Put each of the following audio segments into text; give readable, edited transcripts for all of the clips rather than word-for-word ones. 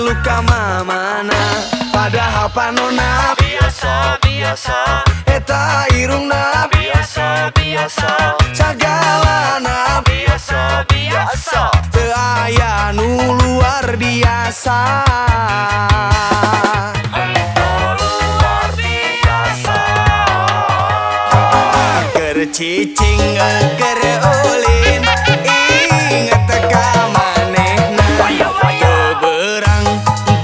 dulu ka mamana padahal panona biasa eta irungna biasa sagalana biasa teu aya nu luar biasa. Cicing keur ulin inget ka manehna teu beurang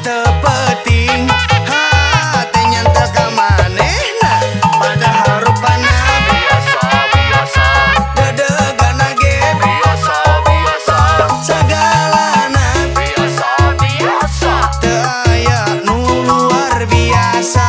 teu peuting hate nyantel ka manehna padahal rupana biasa dedegana ge biasa sagalana biasa teu aya nu luar biasa.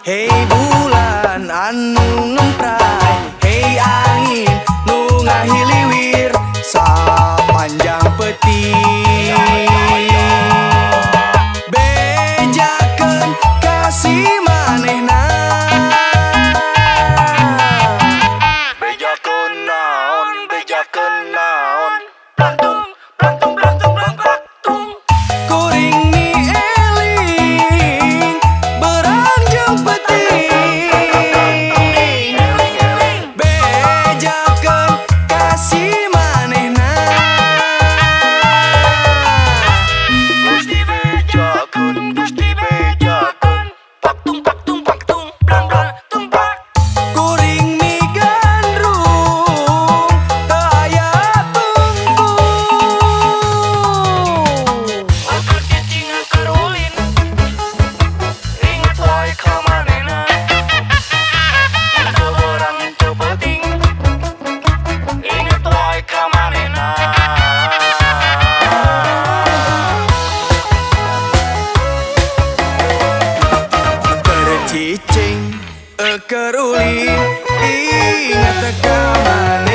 Hei bulan anu ngempray, hei angin nu ngahiliwir sapanjang peuting. Bejakeun kasih manehna, bejakeun naon plantung kuring mi eling berang jeung peuting. Bejakeun kasih manehna, Gusti bejakeun paktung blang tumpak kuring mi gandrung teu aya tungtung. Keur cicingan keur ulin inget wae ka manehna teu beurang teu peuting inget wae ka manehna. Keur cicing keur ulin inget ka manehna